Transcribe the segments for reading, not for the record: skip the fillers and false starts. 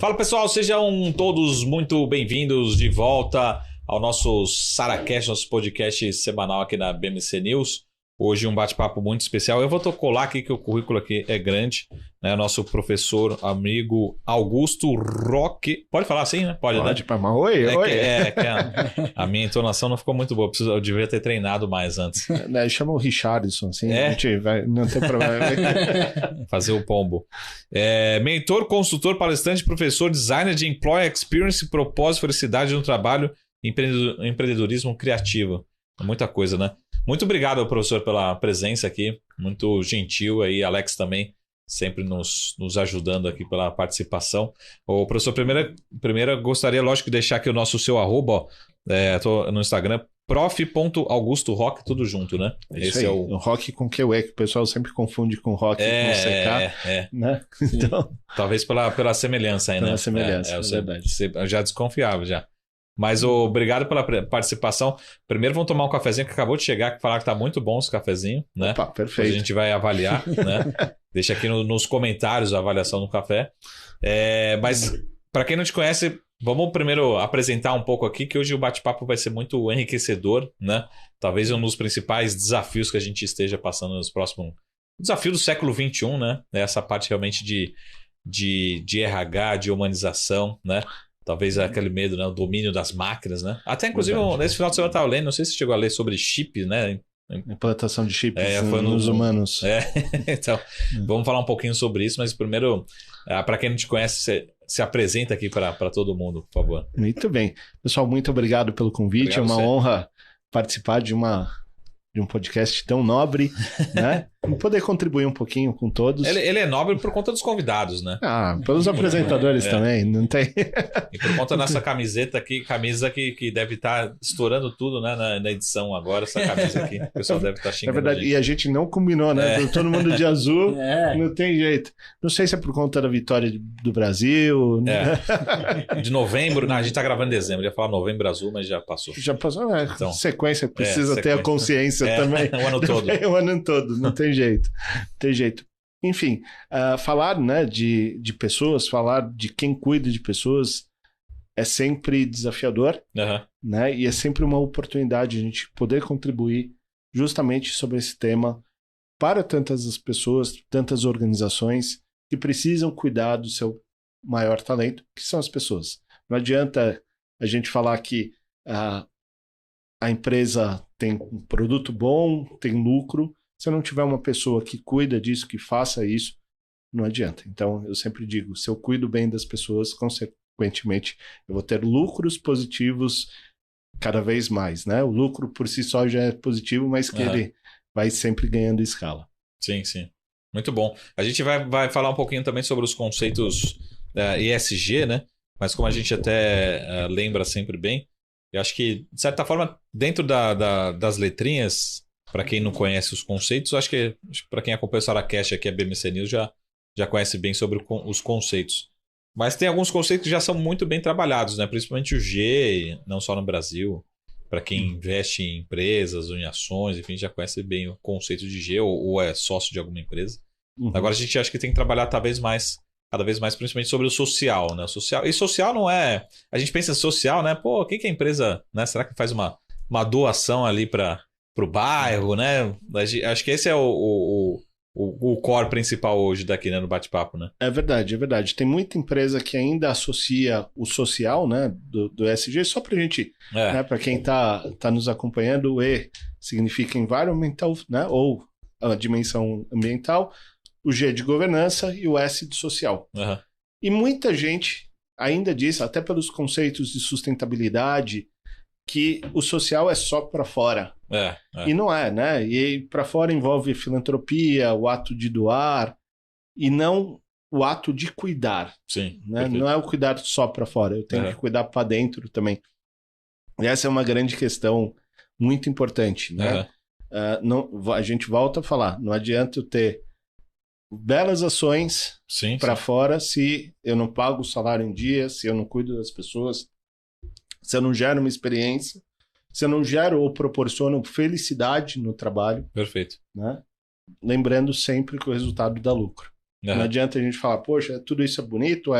Fala pessoal, sejam todos muito bem-vindos de volta ao nosso SaraCast, nosso podcast semanal aqui na BMC News. Hoje um bate-papo muito especial. Eu vou colar aqui que o currículo aqui é grande, né? Nosso professor, amigo Augusto Roque. Pode falar assim, né? Pode, né? Mas oi. A minha entonação não ficou muito boa. Eu devia ter treinado mais antes. Chama o Richardson, assim. A gente vai, não tem problema. Fazer o pombo. Mentor, consultor, palestrante, professor, designer de employee experience, propósito, felicidade no trabalho, empreendedorismo criativo. Muita coisa, né? Muito obrigado, professor, pela presença aqui. Muito gentil aí, Alex também, sempre nos ajudando aqui pela participação. O professor, primeiro gostaria, lógico, de deixar aqui o seu arroba, tô no Instagram, prof.augustoroque, tudo junto, né? Esse aí, é o Roque com QE, que o pessoal sempre confunde com Roque com CK, né? Então, talvez pela semelhança aí, né? Pela semelhança, é verdade. Eu já desconfiava, já. Mas obrigado pela participação. Primeiro vamos tomar um cafezinho que acabou de chegar, que falaram que tá muito bom esse cafezinho, né? Opa, perfeito. A gente vai avaliar, né? Deixa aqui nos comentários a avaliação do café. Mas para quem não te conhece, vamos primeiro apresentar um pouco aqui, que hoje o bate-papo vai ser muito enriquecedor, né? Talvez um dos principais desafios que a gente esteja passando nos próximos... Desafio do século XXI, né? Essa parte realmente de RH, de humanização, né? Talvez aquele medo, né? O domínio das máquinas, né? Até, inclusive, nesse final de semana eu estava lendo, não sei se você chegou a ler sobre chip, né? Implantação de chips nos humanos. Então, vamos falar um pouquinho sobre isso, mas primeiro, para quem não te conhece, se apresenta aqui para todo mundo, por favor. Muito bem. Pessoal, muito obrigado pelo convite. Obrigado, é uma honra participar de um podcast tão nobre, né? E poder contribuir um pouquinho com todos. Ele é nobre por conta dos convidados, né? Pelos apresentadores também, não tem... E por conta dessa camiseta aqui, camisa que deve estar estourando tudo, né? Na edição agora, essa camisa aqui. O pessoal deve estar xingando. É verdade, e a gente não combinou, né? Todo mundo de azul, não tem jeito. Não sei se é por conta da vitória do Brasil. De novembro, a gente tá gravando em dezembro, ia falar novembro azul, mas já passou. Já passou, então, sequência, precisa ter a consciência também. O ano todo. O ano todo, não tem jeito. Tem jeito. Enfim, falar, né, de pessoas, falar de quem cuida de pessoas é sempre desafiador, né? E é sempre uma oportunidade a gente poder contribuir justamente sobre esse tema para tantas pessoas, tantas organizações que precisam cuidar do seu maior talento, que são as pessoas. Não adianta a gente falar que a empresa tem um produto bom, tem lucro. Se eu não tiver uma pessoa que cuida disso, que faça isso, não adianta. Então, eu sempre digo, se eu cuido bem das pessoas, consequentemente, eu vou ter lucros positivos cada vez mais, né? O lucro por si só já é positivo, mas que ele vai sempre ganhando escala. Sim, sim. Muito bom. A gente vai falar um pouquinho também sobre os conceitos ESG, né? Mas como a gente até lembra sempre bem, eu acho que, de certa forma, dentro das letrinhas... Para quem não conhece os conceitos, acho que para quem acompanha o SaraCast aqui, a BMC News já conhece bem sobre os conceitos. Mas tem alguns conceitos que já são muito bem trabalhados, né? Principalmente o G, não só no Brasil. Para quem investe em empresas ou em ações, enfim, já conhece bem o conceito de G ou é sócio de alguma empresa. Agora a gente acha que tem que trabalhar cada vez mais, principalmente sobre o social, né? E social não é... A gente pensa em social, né? Pô, o que a empresa... né? Será que faz uma doação ali para o bairro, né? Acho que esse é o core principal hoje daqui, né? No bate-papo, né? É verdade. Tem muita empresa que ainda associa o social, né? Do ESG, só pra gente, né? Para quem tá nos acompanhando, o E significa environmental, né? Ou a dimensão ambiental, o G de governança e o S de social. E muita gente ainda diz, até pelos conceitos de sustentabilidade, que o social é só para fora. E não é, né? E para fora envolve filantropia, o ato de doar, e não o ato de cuidar. Sim. Né? Não é o cuidar só para fora, eu tenho que cuidar para dentro também. E essa é uma grande questão muito importante, né? A gente volta a falar, não adianta eu ter belas ações para fora se eu não pago o salário em dia, se eu não cuido das pessoas, se eu não gero uma experiência, se eu não gero ou proporciono felicidade no trabalho. Perfeito. Né? Lembrando sempre que o resultado dá lucro. Não adianta a gente falar, poxa, tudo isso é bonito,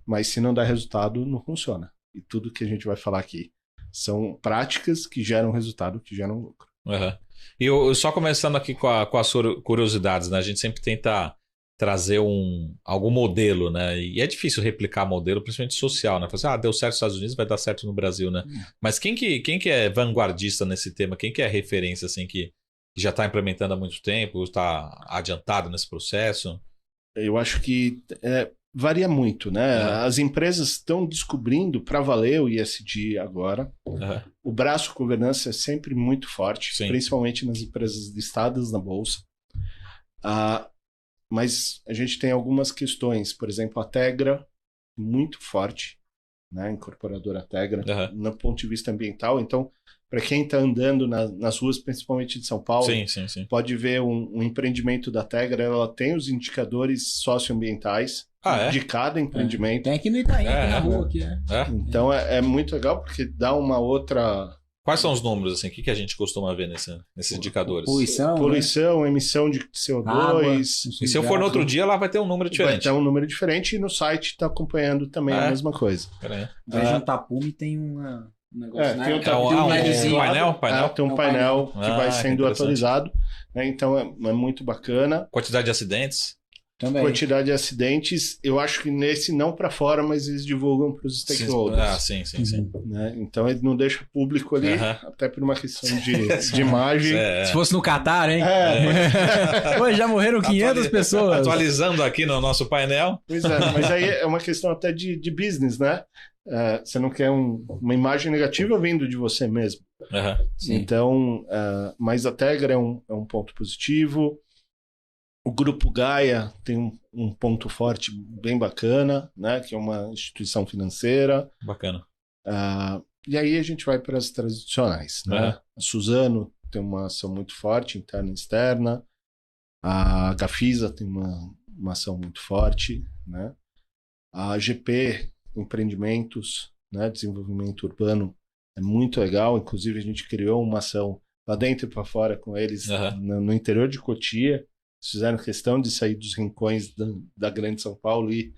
mas se não dá resultado, não funciona. E tudo que a gente vai falar aqui são práticas que geram resultado, que geram lucro. Uhum. E eu só começando aqui com as curiosidades, né? A gente sempre tenta trazer algum modelo, né? E é difícil replicar modelo, principalmente social, né? Falar assim, deu certo nos Estados Unidos, vai dar certo no Brasil, né? Mas quem que é vanguardista nesse tema? Quem que é referência, assim, que já está implementando há muito tempo, está adiantado nesse processo? Eu acho que varia muito, né? As empresas estão descobrindo para valer o ESG agora. O braço governança é sempre muito forte, principalmente nas empresas listadas na bolsa. Mas a gente tem algumas questões, por exemplo, a Tegra, muito forte, né? A incorporadora Tegra, no ponto de vista ambiental. Então, para quem está andando nas ruas, principalmente de São Paulo, pode ver um empreendimento da Tegra, ela tem os indicadores socioambientais de cada empreendimento. Tem aqui no Itaim, aqui na rua. Aqui, Então, é muito legal, porque dá uma outra... Quais são os números, assim? O que a gente costuma ver nesses indicadores? Poluição, emissão de CO2. Água, e se eu for no outro dia, lá vai ter um número diferente. Vai ter um número diferente e no site está acompanhando também a mesma coisa. Veja no Tapume tem um negócio, né? Tem um painel que vai sendo atualizado. Né? Então é muito bacana. Quantidade de acidentes? Também. Quantidade de acidentes, eu acho que nesse não para fora, mas eles divulgam para os stakeholders. Sim. Né? Então ele não deixa público ali, até por uma questão de imagem. Se fosse no Catar, hein? Hoje já morreram 500 pessoas. Atualizando aqui no nosso painel. Pois é, mas aí é uma questão até de business, né? Você não quer uma imagem negativa vindo de você mesmo. Então, mas a Tegra é um ponto positivo. O Grupo Gaia tem um ponto forte bem bacana, né? Que é uma instituição financeira. Bacana. E aí a gente vai para as tradicionais, né? A Suzano tem uma ação muito forte, interna e externa. A Gafisa tem uma ação muito forte, né? A GP Empreendimentos, né? Desenvolvimento Urbano, é muito legal. Inclusive a gente criou uma ação lá dentro e para fora com eles no interior de Cotia. Fizeram questão de sair dos rincões da grande São Paulo e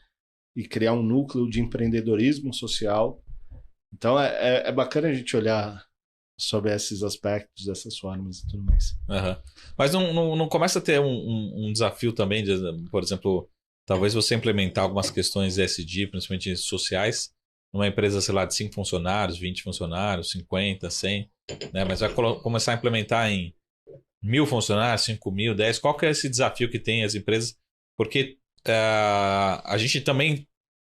criar um núcleo de empreendedorismo social. Então é bacana a gente olhar sobre esses aspectos, dessas formas e tudo mais. Mas não começa a ter um desafio também, por exemplo, talvez você implementar algumas questões ESG, principalmente sociais, numa empresa, sei lá, de 5 funcionários, 20 funcionários, 50, 100, né? Mas vai começar a implementar em 1.000 funcionários, 5.000, 10, qual que é esse desafio que tem as empresas? Porque a gente também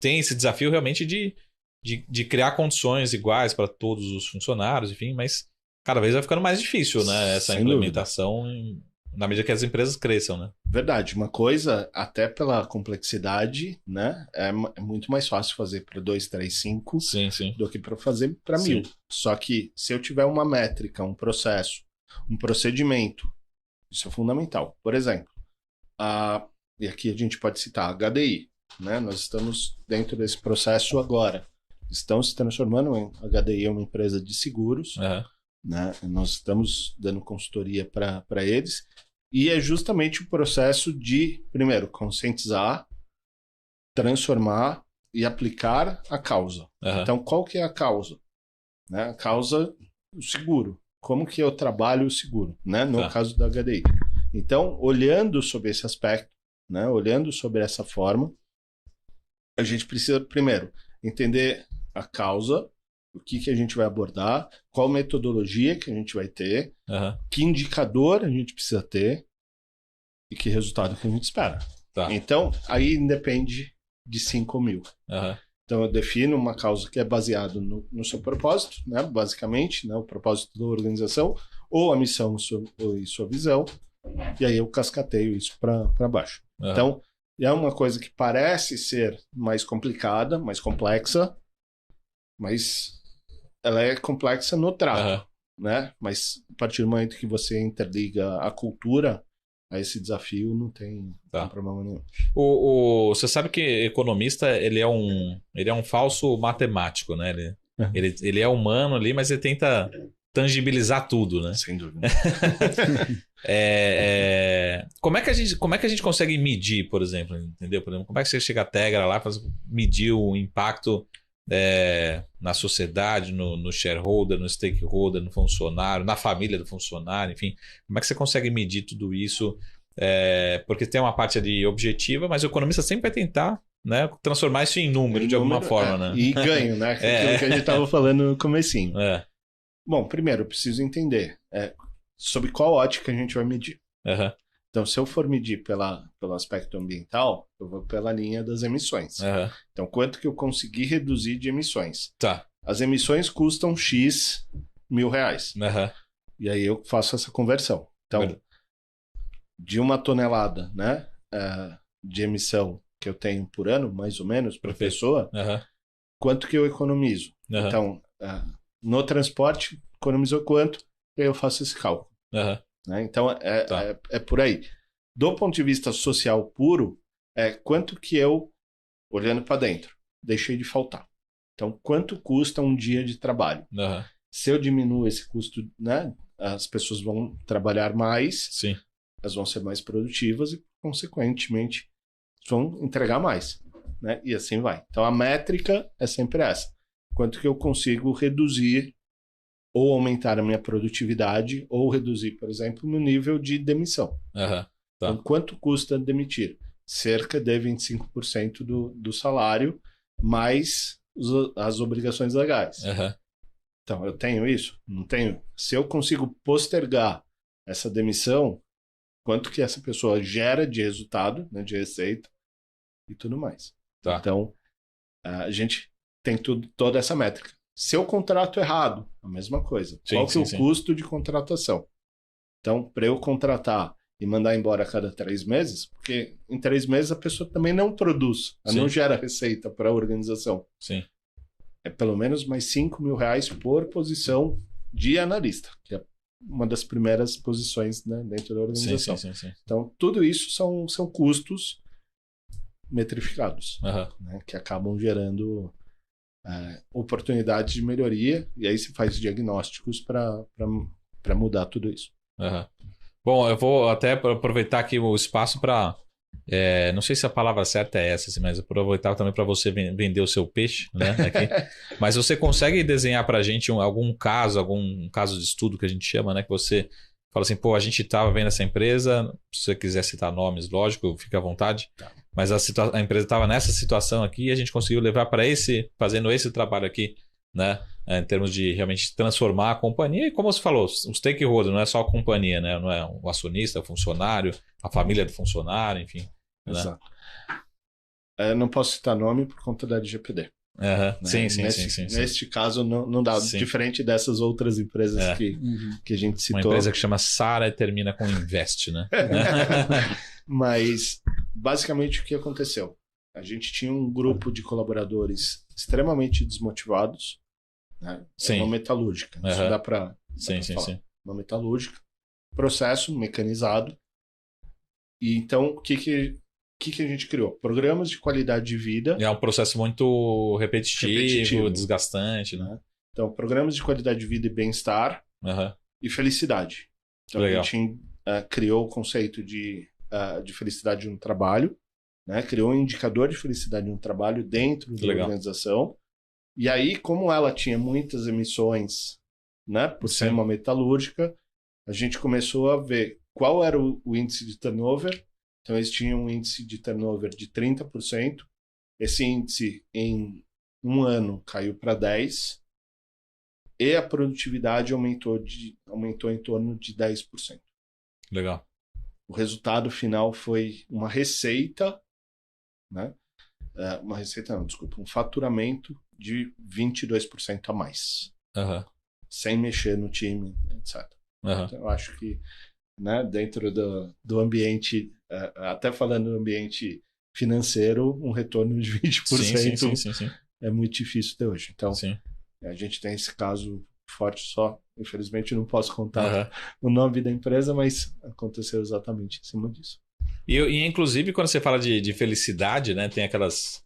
tem esse desafio realmente de criar condições iguais para todos os funcionários, enfim, mas cada vez vai ficando mais difícil, né? Essa Sem implementação na medida que as empresas cresçam, né? Verdade. Uma coisa, até pela complexidade, né? É muito mais fácil fazer para 2, 3, 5 do que para fazer para 1.000. Só que se eu tiver uma métrica, um processo, um procedimento, isso é fundamental. Por exemplo, e aqui a gente pode citar a HDI, né? Nós estamos dentro desse processo agora. Estão se transformando em HDI é uma empresa de seguros, né? Nós estamos dando consultoria para eles e é justamente o processo de, primeiro, conscientizar, transformar e aplicar a causa. Então, qual que é a causa? Né? A causa, o seguro. Como que eu trabalho o seguro, né? No caso da HDI. Então, olhando sobre esse aspecto, né? Olhando sobre essa forma, a gente precisa, primeiro, entender a causa, o que a gente vai abordar, qual metodologia que a gente vai ter, que indicador a gente precisa ter e que resultado que a gente espera. Então, aí depende de 5.000. Então, eu defino uma causa que é baseada no seu propósito, né? Basicamente, né? O propósito da organização, ou a missão e sua visão, e aí eu cascateio isso para baixo. Então, é uma coisa que parece ser mais complicada, mais complexa, mas ela é complexa no trato, né? Mas a partir do momento que você interliga a cultura a esse desafio, não tem problema nenhum. Você sabe que economista ele é um falso matemático, né? Ele é humano ali, mas ele tenta tangibilizar tudo, né? Sem dúvida. Como é que a gente consegue medir, por exemplo, entendeu? Por exemplo, como é que você chega a Tegra lá para medir o impacto na sociedade, no shareholder, no stakeholder, no funcionário, na família do funcionário, enfim. Como é que você consegue medir tudo isso? Porque tem uma parte ali objetiva, mas o economista sempre vai tentar, né, transformar isso em número de alguma forma. Né? E ganho, né? Aquilo que a gente estava falando no comecinho. Bom, primeiro, eu preciso entender sob qual ótica a gente vai medir. Uhum. Então, se eu for medir pelo aspecto ambiental, eu vou pela linha das emissões. Uhum. Então, quanto que eu consegui reduzir de emissões? Tá. As emissões custam X R$1.000. Uhum. E aí eu faço essa conversão. Então, de 1 tonelada, né, de emissão que eu tenho por ano, mais ou menos, por pessoa, quanto que eu economizo? Então, no transporte, economizou quanto? E aí eu faço esse cálculo. Né? Então, é por aí. Do ponto de vista social puro, quanto que eu, olhando para dentro, deixei de faltar. Então, quanto custa um dia de trabalho? Se eu diminuo esse custo, né, as pessoas vão trabalhar mais, sim, elas vão ser mais produtivas e, consequentemente, vão entregar mais. Né? E assim vai. Então, a métrica é sempre essa. Quanto que eu consigo reduzir ou aumentar a minha produtividade ou reduzir, por exemplo, o meu nível de demissão. Tá. Então, quanto custa demitir? Cerca de 25% do salário, mais as obrigações legais. Então, eu tenho isso? Não tenho? Se eu consigo postergar essa demissão, quanto que essa pessoa gera de resultado, né, de receita e tudo mais. Tá. Então, a gente tem toda essa métrica. Se eu contrato errado, a mesma coisa. Sim, qual que é o sim. custo de contratação? Então, para eu contratar e mandar embora a cada 3 meses, porque em 3 meses a pessoa também não produz, ela não gera receita para a organização. Sim. É pelo menos mais R$5.000 por posição de analista, que é uma das primeiras posições, né, dentro da organização. Sim. Então, tudo isso são custos metrificados, né, que acabam gerando oportunidades de melhoria, e aí se faz diagnósticos para mudar tudo isso. Bom, eu vou até aproveitar aqui o espaço para... não sei se a palavra certa é essa, mas aproveitar também para você vender o seu peixe, né? Aqui. Mas você consegue desenhar para a gente algum caso de estudo que a gente chama, né? Que você fala assim, pô, a gente estava vendo essa empresa, se você quiser citar nomes, lógico, fica à vontade, mas a empresa estava nessa situação aqui e a gente conseguiu levar para fazendo esse trabalho aqui, né? Em termos de realmente transformar a companhia e, como você falou, o stakeholder não é só a companhia, né? Não é o acionista, o funcionário, a família do funcionário, enfim. Exato. Não posso citar nome por conta da LGPD. Né? Sim. Neste caso, não dá. Sim. Diferente dessas outras empresas que a gente citou. Uma empresa que chama Sara e termina com Invest, né? Mas, basicamente, o que aconteceu? A gente tinha um grupo de colaboradores extremamente desmotivados. Né? Uma metalúrgica. Isso dá para falar. Uma metalúrgica. Processo mecanizado. E então, o que a gente criou? Programas de qualidade de vida. É um processo muito repetitivo. Desgastante, né? Então, programas de qualidade de vida e bem-estar e felicidade. Então, a gente criou o conceito de felicidade no trabalho, né? Criou um indicador de felicidade no trabalho dentro da organização. E aí, como ela tinha muitas emissões, né, por ser uma metalúrgica, a gente começou a ver qual era o índice de turnover. Então, eles tinham um índice de turnover de 30%. Esse índice, em um ano, caiu para 10%. E a produtividade aumentou em torno de 10%. Legal. O resultado final foi uma receita, né? Um faturamento de 22% a mais. Sem mexer no time, etc. Então, eu acho que, né, dentro do ambiente, até falando do ambiente financeiro, um retorno de 20% sim. É muito difícil de hoje. Então, a gente tem esse caso forte só. Infelizmente, não posso contar o nome da empresa, mas aconteceu exatamente em cima disso. E inclusive, quando você fala de felicidade, né, tem aquelas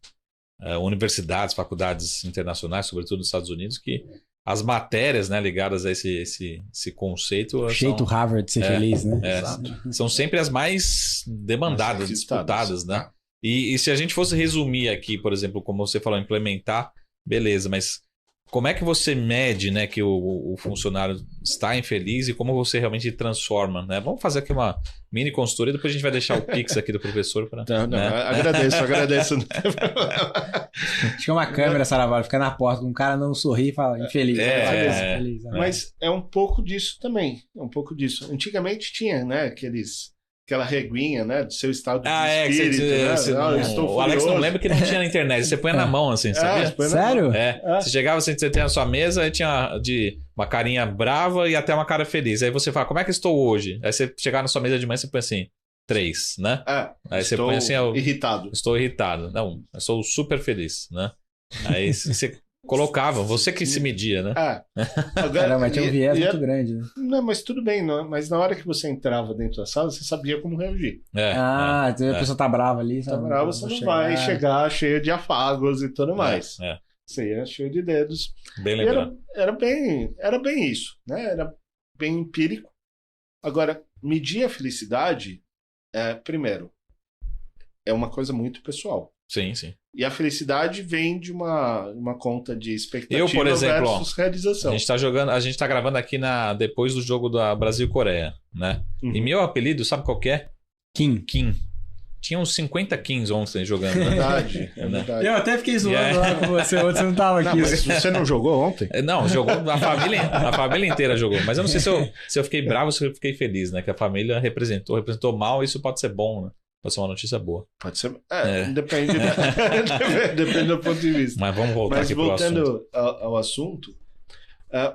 universidades, faculdades internacionais, sobretudo nos Estados Unidos, que as matérias, né, ligadas a esse conceito... O jeito Harvard de ser feliz, né? São sempre as mais demandadas, disputadas, né? E se a gente fosse resumir aqui, por exemplo, como você falou, implementar, beleza, mas como é que você mede, né, que o funcionário está infeliz e como você realmente transforma, né? Vamos fazer aqui uma mini consultoria, depois a gente vai deixar o Pix aqui do professor para... Não, agradeço. Acho que é uma câmera, Saravalho, fica na porta, um cara não sorri e fala infeliz. Feliz. Mas é um pouco disso também, Antigamente tinha, né, aquela reguinha, né, do seu estado de espírito, o Alex não lembra que não tinha na internet, você põe na mão, assim, sabia? Sério? Você chegava, você tem na sua mesa, aí tinha uma carinha brava e até uma cara feliz. Aí você fala, como é que estou hoje? Aí você chegar na sua mesa de manhã, você põe assim, 3, né? Aí você põe assim, irritado. Estou irritado. Não, eu sou super feliz, né? Aí você colocava, você que se media, né? Agora, mas tinha um viés muito grande, né? Não, mas tudo bem, mas na hora que você entrava dentro da sala, você sabia como reagir. A pessoa tá brava ali. Tá brava, você não vai chegar cheio de afagos e tudo mais. Você ia cheio de dedos. Bem lembrado. Era bem isso, né? Era bem empírico. Agora, medir a felicidade, primeiro, é uma coisa muito pessoal. Sim. E a felicidade vem de uma conta de expectativa por exemplo, versus realização. A gente tá gravando aqui depois do jogo da Brasil e Coreia, né? E meu apelido, sabe qual que é? Kim. Tinha uns 50 Kings ontem jogando. É verdade. Eu até fiquei zoando lá com você, ontem você não tava aqui. Mas você não jogou ontem? Não, jogou, a família inteira jogou. Mas eu não sei se eu fiquei bravo ou se eu fiquei feliz, né? Que a família representou mal, isso pode ser bom, né? Pode ser uma notícia boa. Pode ser. Depende do ponto de vista. Mas vamos voltar aqui pro assunto. Mas voltando ao assunto,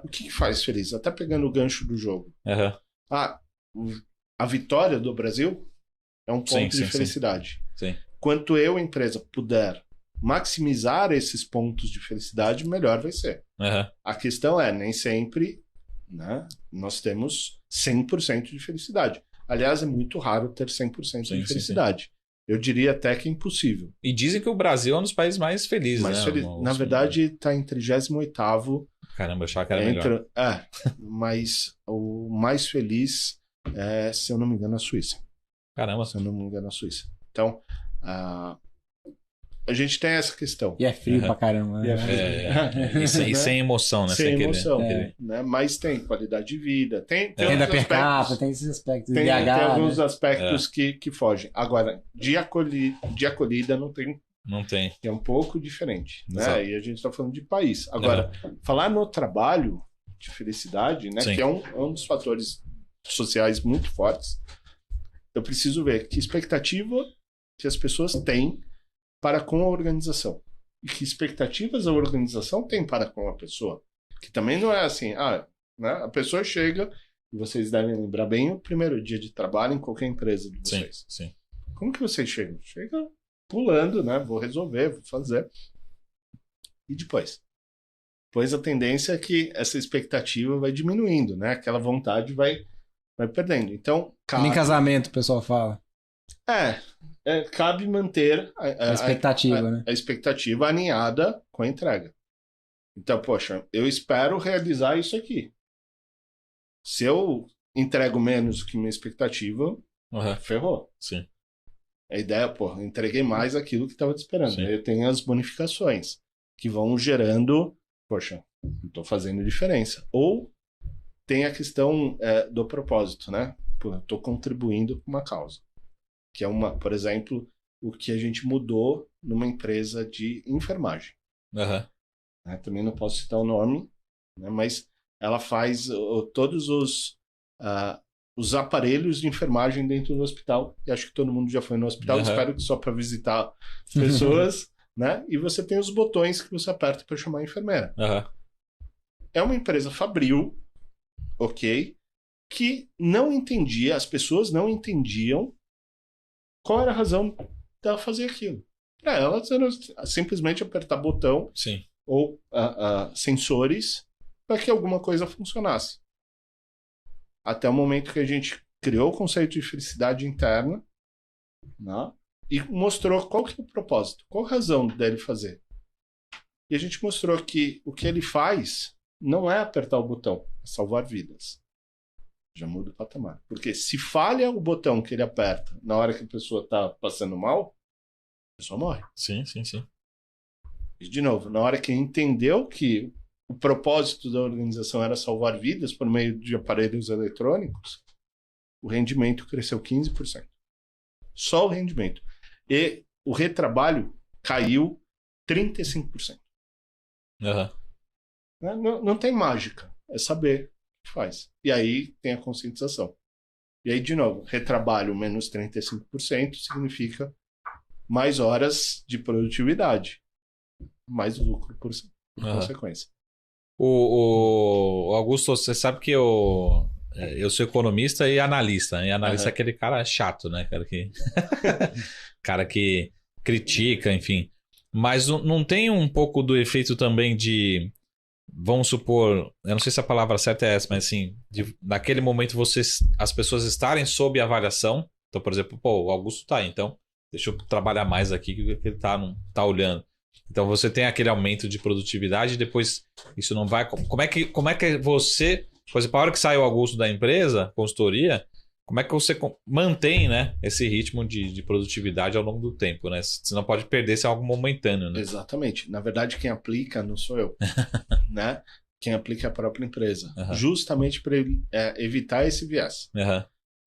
o que faz feliz? Até pegando o gancho do jogo. A vitória do Brasil é um ponto de felicidade. Sim. Quanto eu, empresa, puder maximizar esses pontos de felicidade, melhor vai ser. A questão nem sempre, né, nós temos 100% de felicidade. Aliás, é muito raro ter 100% de felicidade. Eu diria até que é impossível. E dizem que o Brasil é um dos países mais felizes, né? Na verdade, está em 38º. Caramba, eu achava que era melhor. Mas o mais feliz é, se eu não me engano, a Suíça. Caramba. Se eu não me engano, a Suíça. Então, a gente tem essa questão. E é frio pra caramba. Né? E sem emoção, né? Sem emoção. Né? Mas tem qualidade de vida. Tem da per capita, tem esses aspectos. Tem alguns aspectos que fogem. Agora, de acolhida não tem. Não tem. É um pouco diferente. Né? E a gente está falando de país. Agora, falar no trabalho de felicidade, né? Que é um dos fatores sociais muito fortes, eu preciso ver que expectativa que as pessoas têm para com a organização. E que expectativas a organização tem para com a pessoa. Que também não é assim, né? A pessoa chega, e vocês devem lembrar bem o primeiro dia de trabalho em qualquer empresa de vocês. Sim. Como que vocês chegam? Chega pulando, né? Vou resolver, vou fazer. E depois? Depois a tendência é que essa expectativa vai diminuindo, né? Aquela vontade vai perdendo. Então, nem casamento o pessoal fala. Cabe manter a expectativa, né? A expectativa alinhada com a entrega. Então, poxa, eu espero realizar isso aqui. Se eu entrego menos do que minha expectativa, ferrou. Sim. A ideia, entreguei mais aquilo que estava esperando. Sim. Eu tenho as bonificações que vão gerando, poxa, estou fazendo diferença. Ou tem a questão do propósito, né? Estou contribuindo com uma causa. Que é por exemplo, o que a gente mudou numa empresa de enfermagem. Também não posso citar o nome, né? Mas ela faz todos os aparelhos de enfermagem dentro do hospital. E acho que todo mundo já foi no hospital. Espero que só para visitar pessoas, né? E você tem os botões que você aperta para chamar a enfermeira. É uma empresa fabril, que não entendia, as pessoas não entendiam qual era a razão dela fazer aquilo. Para elas era simplesmente apertar botão ou sensores para que alguma coisa funcionasse. Até o momento que a gente criou o conceito de felicidade interna, né? E mostrou qual que é o propósito, qual a razão dele fazer. E a gente mostrou que o que ele faz não é apertar o botão, é salvar vidas. Já muda o patamar. Porque se falha o botão que ele aperta na hora que a pessoa está passando mal, a pessoa morre. Sim, sim, sim. E, de novo, na hora que entendeu que o propósito da organização era salvar vidas por meio de aparelhos eletrônicos, o rendimento cresceu 15%. Só o rendimento. E o retrabalho caiu 35%. Não tem mágica. É saber o que faz. E aí tem a conscientização. E aí, de novo, retrabalho menos 35% significa mais horas de produtividade. Mais lucro por consequência. O Augusto, você sabe que eu sou economista e analista. E analista é aquele cara chato, né? Cara que critica, enfim. Mas não tem um pouco do efeito também de... Vamos supor, eu não sei se a palavra certa é essa, mas assim, naquele momento as pessoas estarem sob avaliação. Então, por exemplo, o Augusto tá aí, então deixa eu trabalhar mais aqui que ele tá olhando. Então você tem aquele aumento de produtividade e depois isso não vai... Como é que você, por exemplo, a hora que sai o Augusto da empresa, consultoria, como é que você mantém, né, esse ritmo de produtividade ao longo do tempo, né? Você não pode perder se é algo momentâneo, né? Exatamente. Na verdade, quem aplica não sou eu, né? Quem aplica é a própria empresa. Justamente para evitar esse viés.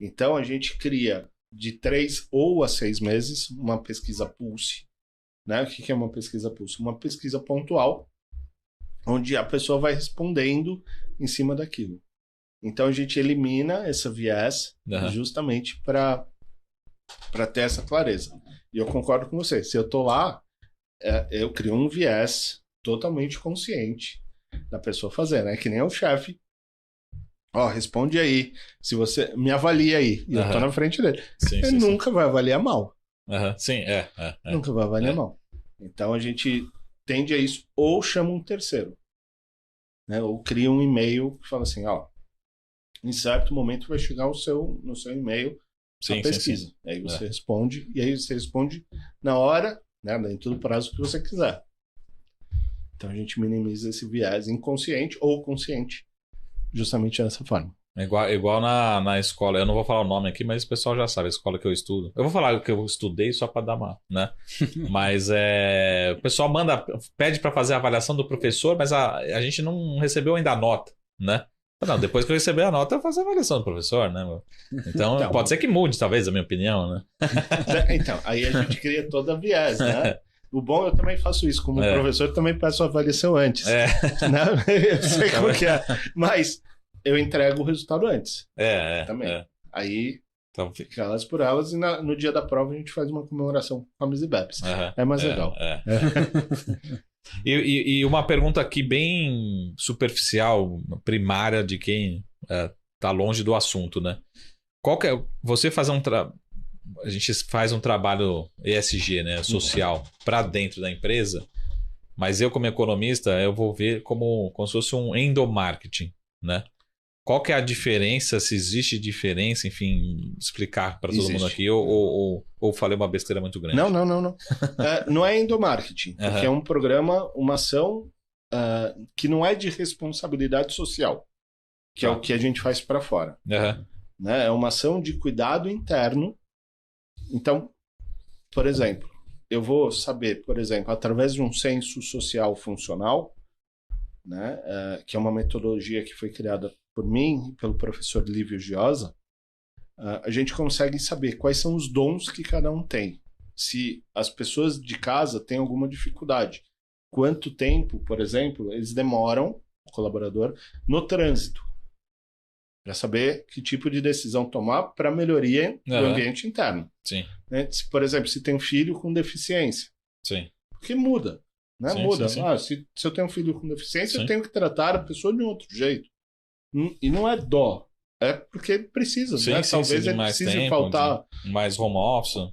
Então a gente cria de 3 ou a 6 meses uma pesquisa Pulse. Né? O que é uma pesquisa Pulse? Uma pesquisa pontual, onde a pessoa vai respondendo em cima daquilo. Então a gente elimina essa viés justamente para ter essa clareza. E eu concordo com você. Se eu estou lá, eu crio um viés totalmente consciente da pessoa fazer, né? Que nem o chefe. Responde aí. Se você me avalia aí. E eu estou na frente dele. Ele nunca vai avaliar mal. Sim, Nunca vai avaliar mal. Então a gente tende a isso, ou chama um terceiro, né? Ou cria um e-mail que fala assim, em certo momento vai chegar no seu e-mail a pesquisa. Aí você responde, e aí você responde na hora, né, dentro do prazo que você quiser. Então a gente minimiza esse viés inconsciente ou consciente, justamente dessa forma. Igual na escola, eu não vou falar o nome aqui, mas o pessoal já sabe, a escola que eu estudo. Eu vou falar o que eu estudei só para dar uma, né? Mas o pessoal pede para fazer a avaliação do professor, mas a gente não recebeu ainda a nota, né? Não, depois que eu receber a nota, eu faço a avaliação do professor, né? Então pode ser que mude, talvez, a minha opinião, né? Então, aí a gente cria toda a viés, né? O bom, eu também faço isso. Como professor, também peço a avaliação antes. Né? Eu sei como que é. Mas eu entrego o resultado antes. Também. Aí então, fica elas por elas e no dia da prova a gente faz uma comemoração com a Miss Bebs. É mais legal. E uma pergunta aqui bem superficial, primária de quem tá longe do assunto, né? Você fazer a gente faz um trabalho ESG, né, social, para dentro da empresa, mas eu como economista, eu vou ver como se fosse um endomarketing, né? Qual que é a diferença, se existe diferença, enfim, explicar para todo mundo aqui, ou falei uma besteira muito grande? Não. Não é endomarketing, porque é um programa, uma ação que não é de responsabilidade social, que é o que a gente faz para fora. Né? É uma ação de cuidado interno. Então, por exemplo, eu vou saber, por exemplo, através de um censo social funcional, né, que é uma metodologia que foi criada por mim e pelo professor Lívio Giosa, a gente consegue saber quais são os dons que cada um tem. Se as pessoas de casa têm alguma dificuldade, quanto tempo, por exemplo, eles demoram, o colaborador, no trânsito, para saber que tipo de decisão tomar para melhoria do ambiente interno. Né? Por exemplo, se tem um filho com deficiência, porque muda. Né? Muda. Se eu tenho um filho com deficiência, eu tenho que tratar a pessoa de um outro jeito. E não é dó. É porque precisa, né? Talvez ele precise faltar... Mais home office.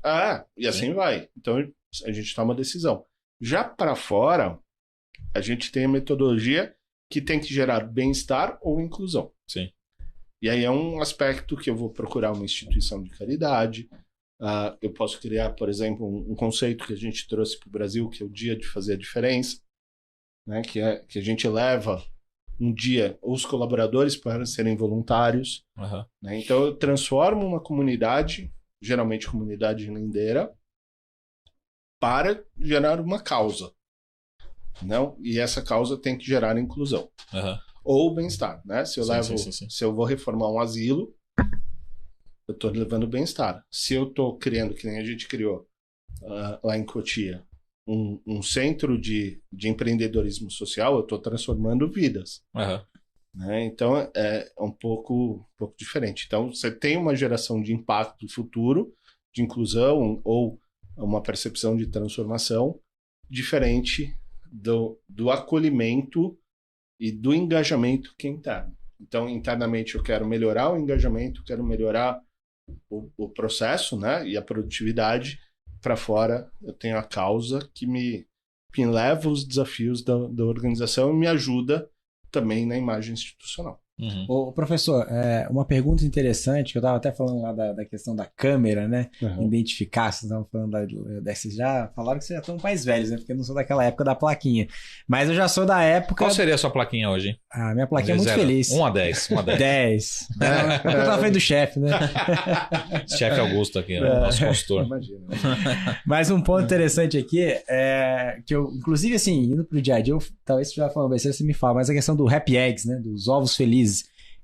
E assim vai. Então, a gente toma uma decisão. Já para fora, a gente tem a metodologia que tem que gerar bem-estar ou inclusão. E aí é um aspecto que eu vou procurar uma instituição de caridade. Eu posso criar, por exemplo, um conceito que a gente trouxe para o Brasil, que é o dia de fazer a diferença, né? Que a gente leva um dia os colaboradores para serem voluntários. Né? Então eu transformo uma comunidade, geralmente comunidade rendeira, para gerar uma causa. Não? E essa causa tem que gerar inclusão. Ou bem-estar. Né? Se eu vou reformar um asilo, eu estou levando bem-estar. Se eu estou criando, que nem a gente criou lá em Cotia, um centro de empreendedorismo social, eu estou transformando vidas. Né? Então, é um pouco diferente. Então, você tem uma geração de impacto futuro, de inclusão, ou uma percepção de transformação diferente do acolhimento e do engajamento que é interno. Então, internamente, eu quero melhorar o engajamento, quero melhorar o processo, né? E a produtividade. Para fora, eu tenho a causa que me leva os desafios da organização e me ajuda também na imagem institucional. Ô, professor, uma pergunta interessante, que eu estava até falando lá da questão da câmera, né? Identificar, vocês estavam falando vocês já falaram que vocês já estão mais velhos, né? Porque eu não sou daquela época da plaquinha. Mas eu já sou da época... Qual seria a sua plaquinha hoje, hein? A minha plaquinha é muito feliz. 1 a 10. 1 a 10. 10. Eu tô na frente do chefe, né? Chefe Augusto aqui, né? Nosso consultor. Imagina. Mas um ponto interessante aqui é que eu, inclusive, assim, indo pro dia a dia, talvez você já falou, você me fala, mas a questão do happy eggs, né? Dos ovos felizes.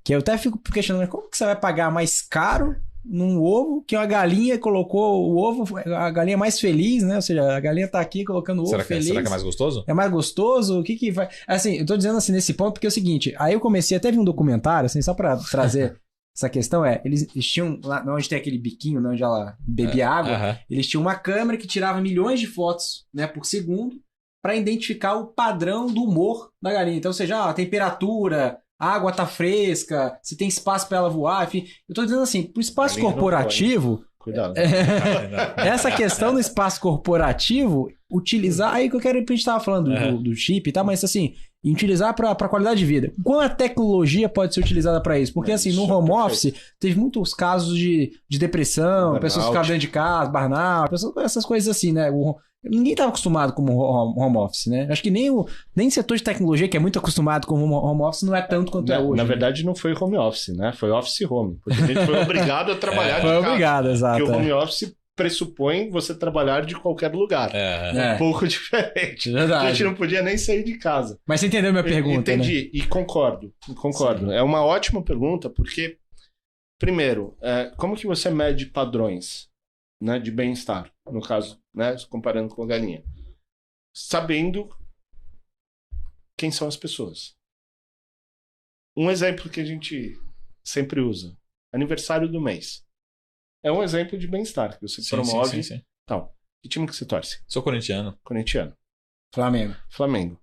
Que eu até fico questionando, como que você vai pagar mais caro num ovo que uma galinha colocou o ovo, a galinha mais feliz, né? Ou seja, a galinha tá aqui colocando o ovo feliz. Será que é mais gostoso? É mais gostoso? O que vai... Assim, eu tô dizendo assim nesse ponto porque é o seguinte, aí eu comecei, até vi um documentário, assim, só pra trazer essa questão, eles tinham, lá onde tem aquele biquinho, né, onde ela bebia água, eles tinham uma câmera que tirava milhões de fotos, né, por segundo, para identificar o padrão do humor da galinha. Então, ou seja, a temperatura... A água tá fresca, se tem espaço para ela voar, enfim. Eu tô dizendo assim, pro espaço corporativo... Cuidado. Essa questão do espaço corporativo, utilizar... Aí que eu quero... A gente tava falando do chip e tal, mas assim, utilizar para qualidade de vida. Qual a tecnologia pode ser utilizada para isso? Porque assim, no home office, teve muitos casos de depressão, burnout. Pessoas ficavam dentro de casa, burnout, essas coisas assim, né? Ninguém estava acostumado com home office, né? Acho que nem setor de tecnologia, que é muito acostumado com home office, não é tanto quanto é hoje. Na verdade, não foi home office, né? Foi office home. Porque a gente foi obrigado a trabalhar de casa. Foi obrigado, exato. Porque o home office pressupõe você trabalhar de qualquer lugar. Um pouco diferente. Verdade. A gente não podia nem sair de casa. Mas você entendeu minha pergunta, Entendi, né? E concordo. Sim. É uma ótima pergunta, porque, primeiro, como que você mede padrões, né, de bem-estar? No caso, né, comparando com a galinha. Sabendo quem são as pessoas. Um exemplo que a gente sempre usa. Aniversário do mês. É um exemplo de bem-estar que você promove. Sim. Então, que time que você torce? Sou corintiano. Flamengo.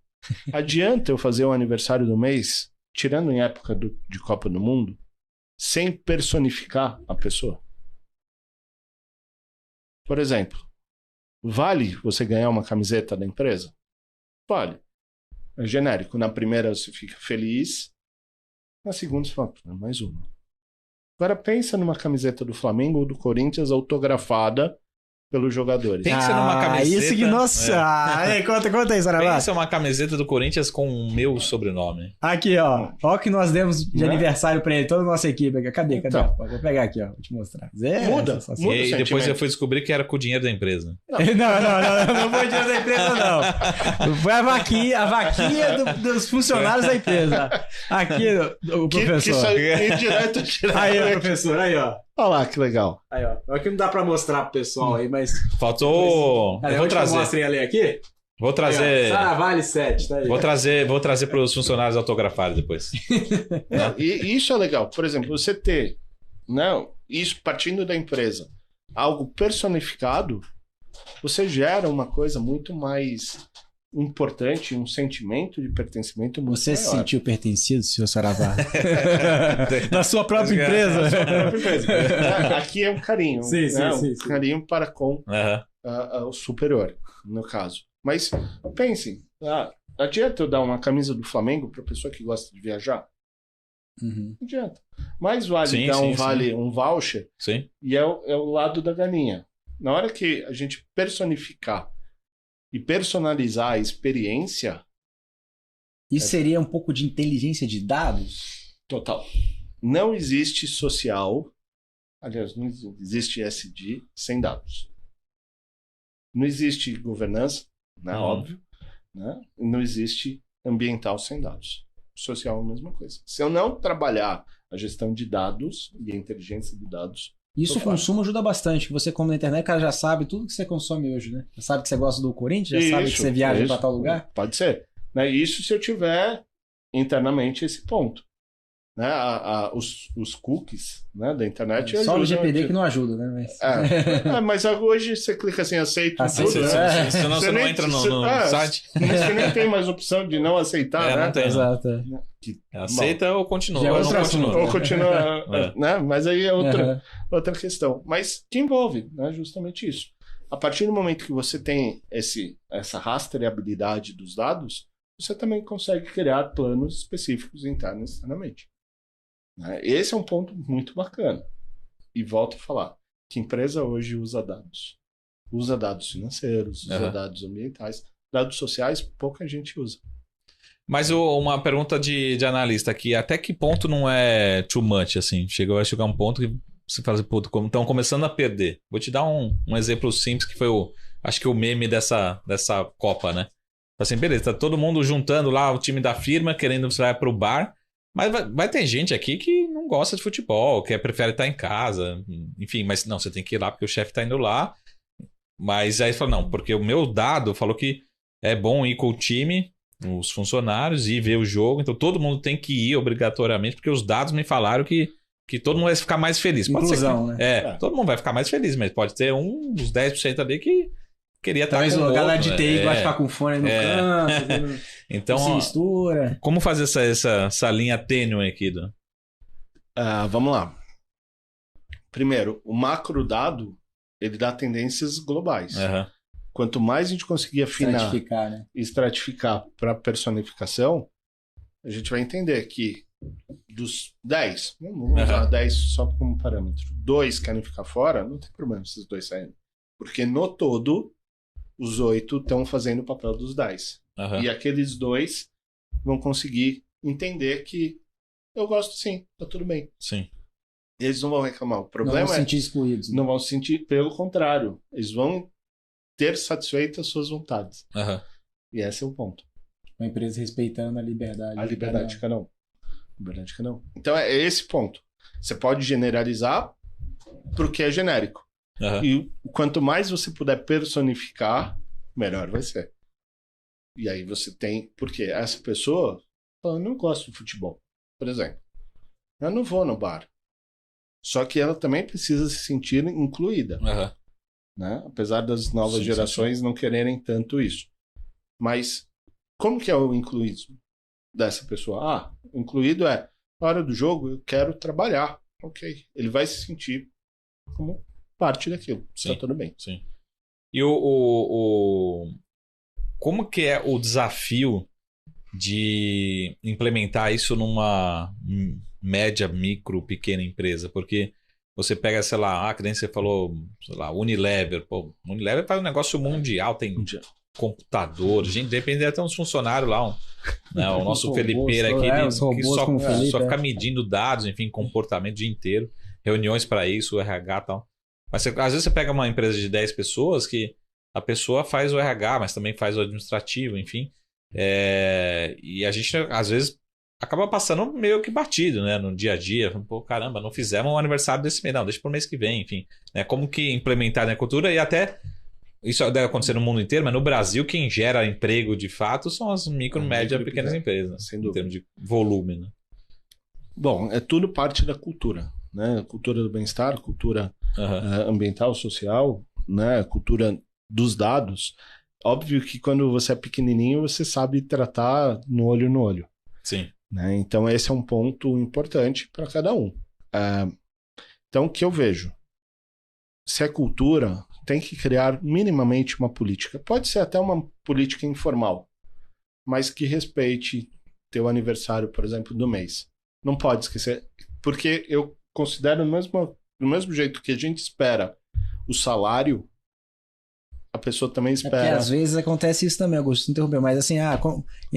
Adianta eu fazer o aniversário do mês, tirando em época de Copa do Mundo, sem personificar a pessoa? Por exemplo, vale você ganhar uma camiseta da empresa? Vale. É genérico. Na primeira você fica feliz, na segunda você fala, mais uma. Agora pensa numa camiseta do Flamengo ou do Corinthians autografada pelos jogadores. Pensa numa camiseta... Isso que... Nossa! Conta aí, Saravá. Pensa uma camiseta do Corinthians com o meu sobrenome. Aqui, ó. Ó o que nós demos de aniversário pra ele, toda a nossa equipe. Cadê? Então, vou pegar aqui, ó. Vou te mostrar. Muda e depois eu fui descobrir que era com o dinheiro da empresa. Não foi o dinheiro da empresa, não. Foi a vaquinha dos funcionários da empresa. Aqui, o professor. Que saiu direto. Aí, ó, professor. Aí, ó. Olha lá, que legal. Aí, ó. Aqui não dá pra mostrar pro pessoal aí, mas... Faltou... Eu vou trazer. Mostrei ali aqui? Vou trazer... Saravale 7, tá aí. Vou trazer para os funcionários autografarem depois. E isso é legal. Por exemplo, você ter, né, isso partindo da empresa, algo personificado, você gera uma coisa muito mais importante, um sentimento de pertencimento muito Você maior. se sentiu pertencido, senhor Saravá? Na sua própria empresa? Na sua própria empresa. Aqui é um carinho. Sim. Carinho para com o superior, no caso. Mas pensem, adianta eu dar uma camisa do Flamengo para pessoa que gosta de viajar? Não adianta. Mais vale dar um voucher, e é o lado da galinha. Na hora que a gente personificar e personalizar a experiência, Isso seria um pouco de inteligência de dados? Total. Não existe social, aliás, não existe ESG sem dados. Não existe governança, né? Óbvio, né? Não existe ambiental sem dados. Social é a mesma coisa. Se eu não trabalhar a gestão de dados e a inteligência de dados... Isso o consumo ajuda bastante. Que você, como na internet, o cara já sabe tudo que você consome hoje, né? Já sabe que você gosta do Corinthians, já sabe que você viaja para tal lugar. Pode ser. Né? Isso se eu tiver internamente esse ponto. Né? Os cookies, né, da internet só o GPD que não ajuda, né? Mas hoje você clica assim, aceita tudo. Senão você não entra no site. Você nem tem mais opção de não aceitar, né? Não tem. Exato. Aceita ou continua. Ou continua. Né? Mas aí é outra questão. Mas que envolve, né, justamente isso. A partir do momento que você tem essa rastreabilidade dos dados, você também consegue criar planos específicos internos e externamente. Esse é um ponto muito bacana. E volto a falar, que empresa hoje usa dados? Usa dados financeiros, usa dados ambientais. Dados sociais, pouca gente usa. Mas uma pergunta de analista aqui, até que ponto não é too much, assim? Vai chegar um ponto que você fala assim, pô, estão começando a perder. Vou te dar um exemplo simples, que foi acho que o meme dessa Copa, né? Assim, beleza, tá todo mundo juntando lá o time da firma, querendo que você vai pro bar, mas vai ter gente aqui que não gosta de futebol, que prefere estar em casa, enfim, mas não, você tem que ir lá porque o chefe tá indo lá. Mas aí você fala, não, porque o meu dado falou que é bom ir com o time, os funcionários, e ver o jogo, então todo mundo tem que ir obrigatoriamente, porque os dados me falaram que todo mundo vai ficar mais feliz. Inclusão, né? Todo mundo vai ficar mais feliz, mas pode ter uns 10% ali que queria estar com o galera de TI vai ficar com fone no canto. Então, se mistura. Como fazer essa linha tênue aqui? Vamos lá. Primeiro, o macro dado, ele dá tendências globais. Quanto mais a gente conseguir afinar e estratificar para personificação, a gente vai entender que dos 10, vamos usar 10 só como parâmetro, 2 querem ficar fora, não tem problema esses 2 saindo. Porque no todo, os 8 estão fazendo o papel dos 10. E aqueles 2 vão conseguir entender que eu gosto sim, tá tudo bem. Sim. Eles não vão reclamar. O problema não vão se sentir excluídos. Não vão se sentir, pelo contrário. Eles vão ter satisfeito as suas vontades. E esse é o ponto. Uma empresa respeitando a liberdade. A liberdade de cada um. Liberdade de cada um. Então é esse ponto. Você pode generalizar porque é genérico. E quanto mais você puder personificar, melhor vai ser. E aí você tem... Porque essa pessoa fala, eu não gosto de futebol, por exemplo. Eu não vou no bar. Só que ela também precisa se sentir incluída. Né? Apesar das novas gerações não quererem tanto isso. Mas como que é o incluído dessa pessoa? O incluído é, na hora do jogo, eu quero trabalhar. Ok. Ele vai se sentir como parte daquilo. Tá tudo bem. Sim. E como que é o desafio de implementar isso numa média, micro, pequena empresa? Porque você pega, sei lá, que nem você falou, sei lá, Unilever. Pô, Unilever faz um negócio mundial, tem computador, gente, depende até uns funcionários lá, né, o nosso Felipeira aqui, que só fica medindo dados, enfim, comportamento o dia inteiro, reuniões para isso, o RH e tal. Mas às vezes você pega uma empresa de 10 pessoas que a pessoa faz o RH, mas também faz o administrativo, enfim. E a gente, às vezes, acaba passando meio que batido, né? No dia a dia. Pô, caramba, não fizemos o aniversário desse mês. Não, deixa pro mês que vem, enfim. Né? Como que implementar na cultura e até... Isso deve acontecer no mundo inteiro, mas no Brasil quem gera emprego de fato são as micro, média e pequenas empresas, sem dúvida, em termos de volume. Né? Bom, é tudo parte da cultura. Né? Cultura do bem-estar, cultura ambiental, social, né? Cultura dos dados. Óbvio que quando você é pequenininho, você sabe tratar no olho. Sim. Né? Então esse é um ponto importante para cada um. Então o que eu vejo? Se é cultura, tem que criar minimamente uma política. Pode ser até uma política informal, mas que respeite teu aniversário, por exemplo, do mês. Não pode esquecer, porque eu considero do mesmo jeito que a gente espera o salário a pessoa também espera. Porque às vezes acontece isso também, Augusto, não interrompeu, mas assim,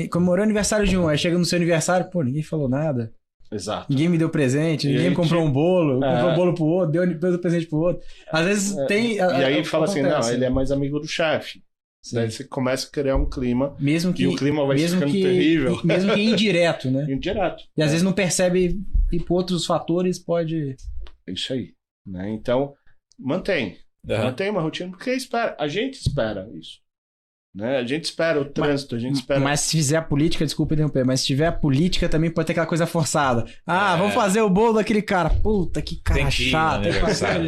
comemorou o aniversário de um, aí chega no seu aniversário, pô, ninguém falou nada. Exato. Ninguém me deu presente, ninguém me comprou um bolo, comprou um bolo pro outro, deu presente pro outro. Às vezes tem... E aí fala assim, não, ele é mais amigo do chefe. Daí você começa a criar um clima, e o clima vai ficando terrível. Mesmo que indireto, né? Indireto. E às vezes não percebe, e por outros fatores pode... Isso aí. Né? Então, mantém uma rotina, porque a gente espera isso. Né? A gente espera o trânsito, a gente espera... Mas se fizer a política, desculpa interromper, mas se tiver a política também pode ter aquela coisa forçada. Vamos fazer o bolo daquele cara. Puta, que cara chato.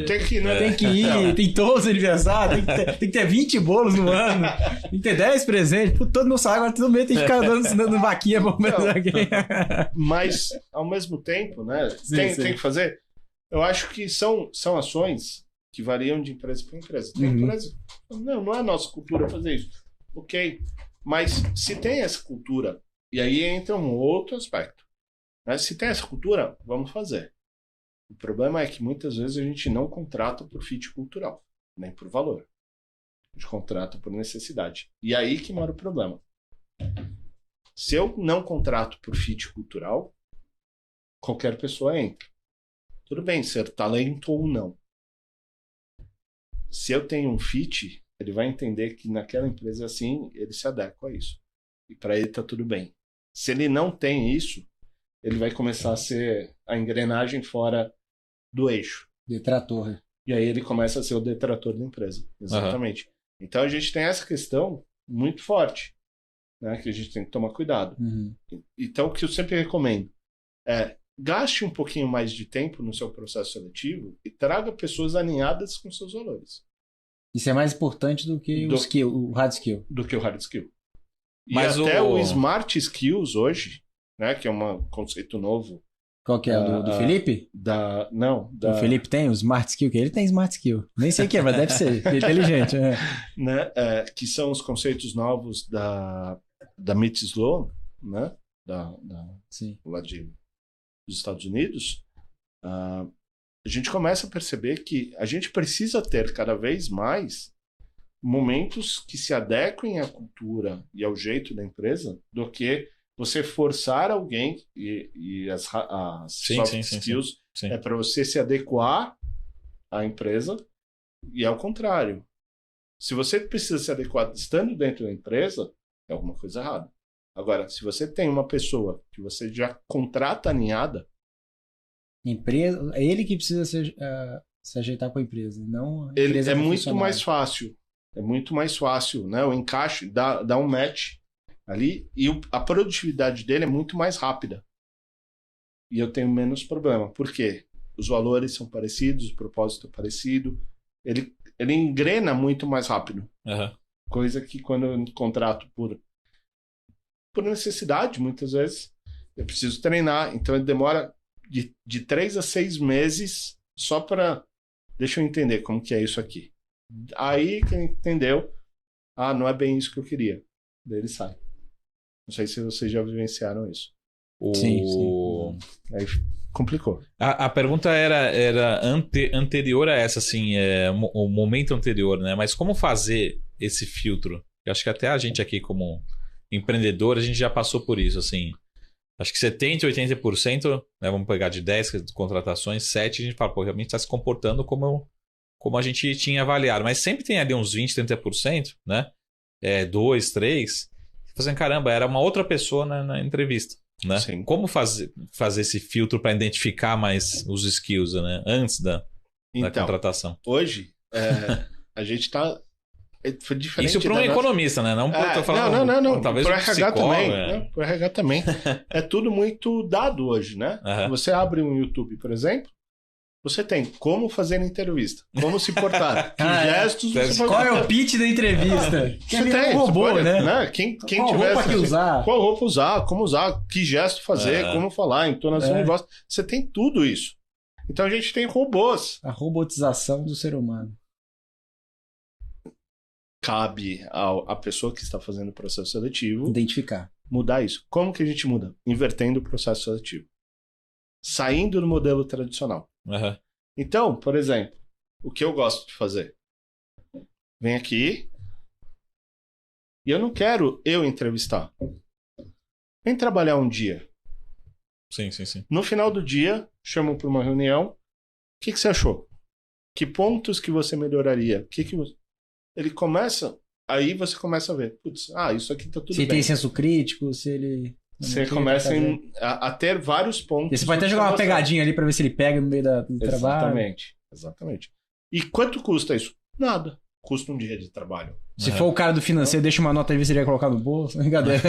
Tem que ir, né? Tem que ir, tem todos os aniversários, tem que ter 20 bolos no ano, tem que ter 10 presentes. Puta, todo mundo sabe, agora todo mundo tem que ficar dando vaquinha pra alguém. Mas, ao mesmo tempo, né? Tem que fazer. Eu acho que são ações que variam de empresa para empresa. Tem empresa... Não é a nossa cultura fazer isso. Ok, mas se tem essa cultura, e aí entra um outro aspecto, né? Se tem essa cultura, vamos fazer. O problema é que muitas vezes a gente não contrata por fit cultural, nem por valor. A gente contrata por necessidade. E aí que mora o problema. Se eu não contrato por fit cultural, qualquer pessoa entra. Tudo bem ser talento ou não. Se eu tenho um fit, ele vai entender que naquela empresa assim, ele se adequa a isso. E para ele tá tudo bem. Se ele não tem isso, ele vai começar a ser a engrenagem fora do eixo. Detrator. E aí ele começa a ser o detrator da empresa. Exatamente. Então a gente tem essa questão muito forte, né, que a gente tem que tomar cuidado. Então o que eu sempre recomendo é gaste um pouquinho mais de tempo no seu processo seletivo e traga pessoas alinhadas com seus valores. Isso é mais importante do que o hard skill. Do que o hard skill. Mas até o smart skills hoje, né, que é um conceito novo. Qual que é? Do Felipe? O Felipe tem o smart skill? Que ele tem smart skill. Nem sei o que é, mas deve ser. Ele é inteligente. Né, que são os conceitos novos da Meet Sloan, né? Sim. Lá dos Estados Unidos. A gente começa a perceber que a gente precisa ter cada vez mais momentos que se adequem à cultura e ao jeito da empresa do que você forçar alguém e as soft skills é para você se adequar à empresa e ao contrário. Se você precisa se adequar estando dentro da empresa, é alguma coisa errada. Agora, se você tem uma pessoa que você já contrata alinhada, empresa, é ele que precisa se ajeitar com a empresa, não a empresa. É muito mais fácil. É muito mais fácil, né? O encaixe dá um match ali e a produtividade dele é muito mais rápida. E eu tenho menos problema. Por quê? Os valores são parecidos, o propósito é parecido. Ele engrena muito mais rápido. Coisa que quando eu contrato por necessidade, muitas vezes, eu preciso treinar. Então ele demora de 3 a 6 meses só para... Deixa eu entender como que é isso aqui. Aí quem entendeu, não é bem isso que eu queria. Daí ele sai. Não sei se vocês já vivenciaram isso. Sim. Aí complicou. A pergunta era anterior a essa, assim, o momento anterior, né? Mas como fazer esse filtro? Eu acho que até a gente aqui como empreendedor, a gente já passou por isso, assim. Acho que 70%, 80%, né, vamos pegar de 10 contratações, 7 a gente fala, realmente está se comportando como a gente tinha avaliado. Mas sempre tem ali uns 20%, 30%, né? 2, 3%. Fazendo, caramba, era uma outra pessoa na entrevista, né? Sim. Como fazer esse filtro para identificar mais os skills, né? Antes da contratação. Hoje, a gente está... Foi diferente. Isso para um economista, né? Não tô falando. Não. Talvez para RH também. Para RH também. É tudo muito dado hoje, né? Você abre um YouTube, por exemplo, você tem como fazer entrevista, como se portar, que gestos você faz. Qual é o pitch da entrevista? Você tem um robô, né? Quem qual tiver roupa que usar? Qual roupa usar, como usar, que gesto fazer, como falar, entonação de voz. Você tem tudo isso. Então a gente tem robôs. A robotização do ser humano. Cabe à pessoa que está fazendo o processo seletivo identificar. Mudar isso. Como que a gente muda? Invertendo o processo seletivo. Saindo do modelo tradicional. Uhum. Então, por exemplo, o que eu gosto de fazer? Vem aqui, E eu não quero entrevistar. Vem trabalhar um dia. Sim, sim, sim. No final do dia, chamo para uma reunião. O que você achou? Que pontos que você melhoraria? Ele começa... Aí você começa a ver. Putz, isso aqui tá tudo bem. Se tem senso crítico, se ele... Você começa a ter vários pontos. E você pode até jogar uma pegadinha ali pra ver se ele pega no meio do trabalho. Exatamente. E quanto custa isso? Nada. Custa um dia de trabalho. Se for o cara do financeiro, deixa uma nota aí, ver se ele vai colocar no bolso. Brincadeira.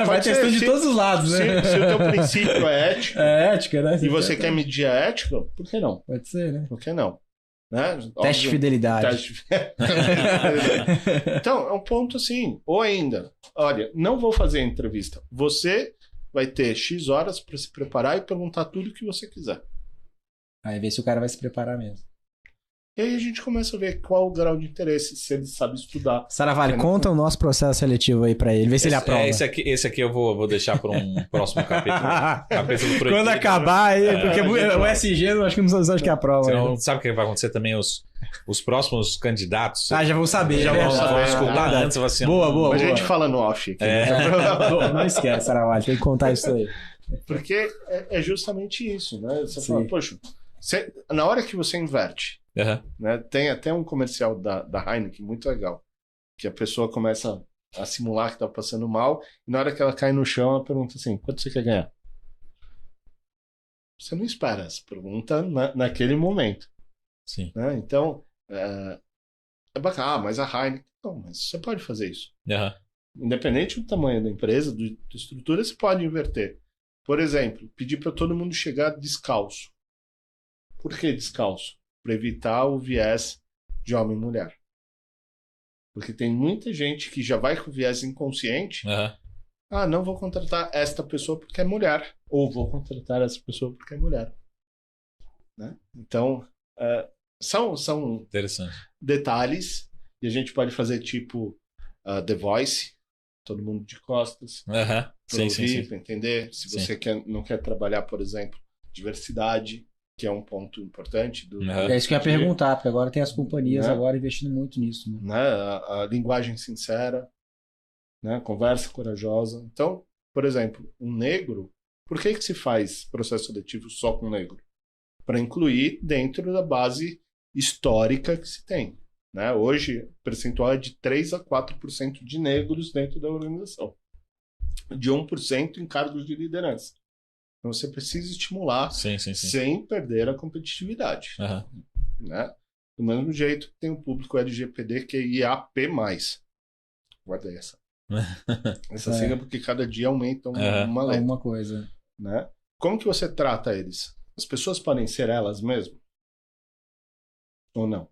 Vai testando de todos os lados, né? Se o teu princípio é ético. É ética, né? E você quer medir a ética, por que não? Pode ser, né? Por que não? Né? Teste de fidelidade. Então, é um ponto assim. Ou ainda, olha, não vou fazer a entrevista. Você vai ter X horas para se preparar e perguntar tudo o que você quiser. Aí vê se o cara vai se preparar mesmo. E aí a gente começa a ver qual o grau de interesse, se ele sabe estudar. Saravalho, conta o nosso processo seletivo aí pra ele, vê se ele aprova. Esse aqui eu vou deixar para um próximo capítulo. Capítulo proibido. Quando acabar aí, porque o SG eu acho que não acho que aprova. Você não sabe o que vai acontecer também? Os próximos candidatos. Já vão saber. Já vão escutar antes. Assim, boa. Mas a gente fala no off aqui. Não esquece, Saravalho, tem que contar isso aí. Porque é justamente isso, né? Você fala, poxa, na hora que você inverte, né? Tem até um comercial da Heineken muito legal, que a pessoa começa a simular que tá passando mal, e na hora que ela cai no chão, ela pergunta assim, quanto você quer ganhar? Você não espera essa pergunta naquele momento. Sim. Né? Então, é bacana, mas a Heineken... Não, mas você pode fazer isso. Independente do tamanho da empresa, da estrutura, você pode inverter. Por exemplo, pedir para todo mundo chegar descalço. Por que descalço? Para evitar o viés de homem e mulher. Porque tem muita gente que já vai com viés inconsciente. Não vou contratar esta pessoa porque é mulher. Ou vou contratar essa pessoa porque é mulher. Né? Então, são detalhes. E a gente pode fazer tipo The Voice. Todo mundo de costas. Sim. Para entender. Se você não quer trabalhar, por exemplo, diversidade, que é um ponto importante. É isso que eu ia perguntar, porque agora tem as companhias agora investindo muito nisso. Né? A linguagem sincera, né? Conversa corajosa. Então, por exemplo, um negro, por que se faz processo seletivo só com negro? Para incluir dentro da base histórica que se tem. Né? Hoje, o percentual é de 3 a 4% de negros dentro da organização. De 1% em cargos de liderança. Então você precisa estimular sem perder a competitividade. Né? Do mesmo jeito que tem o público LGPD que é IAP+. Guarda essa. Essa sigla porque cada dia aumenta uma letra. Alguma coisa. Né? Como que você trata eles? As pessoas podem ser elas mesmas? Ou não?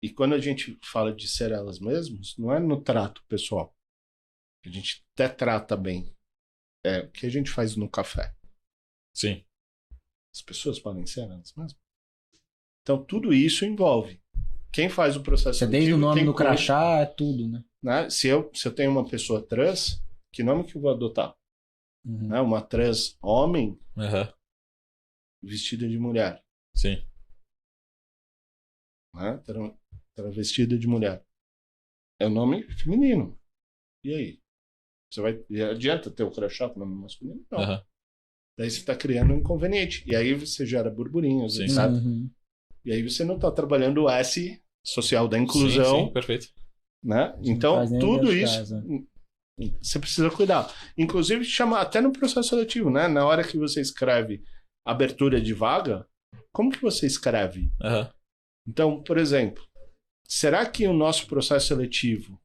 E quando a gente fala de ser elas mesmas, não é no trato pessoal. A gente até trata bem. É o que a gente faz no café. Sim. As pessoas podem ser elas mesmas. Então, tudo isso envolve. Quem faz o processo seletivo... Desde o nome no crachá, é tudo, né? Se eu tenho uma pessoa trans, que nome que eu vou adotar? Né? Uma trans homem vestida de mulher. Sim. Né? Travestida de mulher. É o nome feminino. E aí? Adianta ter o crachá com o nome masculino? Não. Daí você está criando um inconveniente. E aí você gera burburinhos, sabe? E aí você não está trabalhando o S social da inclusão. Sim, perfeito. Né? Então, tudo isso você precisa cuidar. Inclusive, chama até no processo seletivo, né? Na hora que você escreve abertura de vaga, como que você escreve? Então, por exemplo, será que o nosso processo seletivo,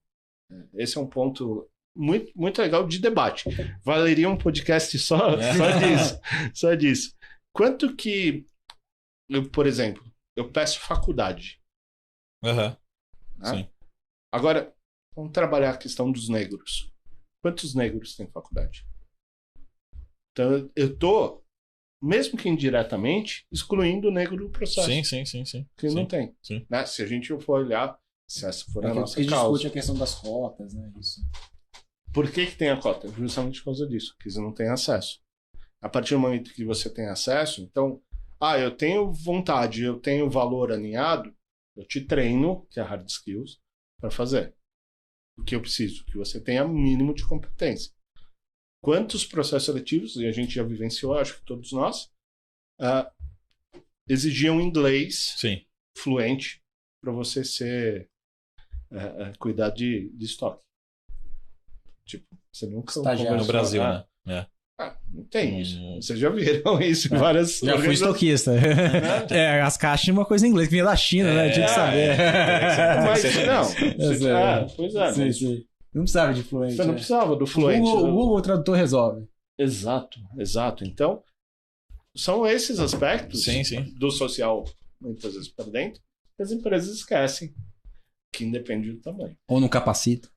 esse é um ponto muito, muito legal de debate. Valeria um podcast só disso. Quanto que, por exemplo, eu peço faculdade. Sim. Agora, vamos trabalhar a questão dos negros. Quantos negros têm faculdade? Então, eu estou, mesmo que indiretamente, excluindo o negro do processo. Sim. Que não tem. Né? Se a gente for olhar, se essa for a nossa causa. A gente discute a questão das cotas, né? Isso. Por que tem a cota? Justamente por causa disso, que você não tem acesso. A partir do momento que você tem acesso, então, eu tenho vontade, eu tenho valor alinhado, eu te treino, que é hard skills, para fazer. O que eu preciso? Que você tenha mínimo de competência. Quantos processos seletivos, e a gente já vivenciou, acho que todos nós, exigiam inglês fluente para você cuidar de estoque. Tipo, você nunca... Estagiário no Brasil, né? Não tem isso. Vocês já viram isso em várias... Já fui estoquista. As caixas tinham uma coisa em inglês, que vinha da China, né? Tinha que saber. Mas, pois é. Sim. Não precisava de fluente. Você não precisava do fluente. O Google Tradutor resolve. Exato. Então, são esses aspectos do social, muitas vezes para dentro, que as empresas esquecem, que independe do tamanho. Ou não capacita.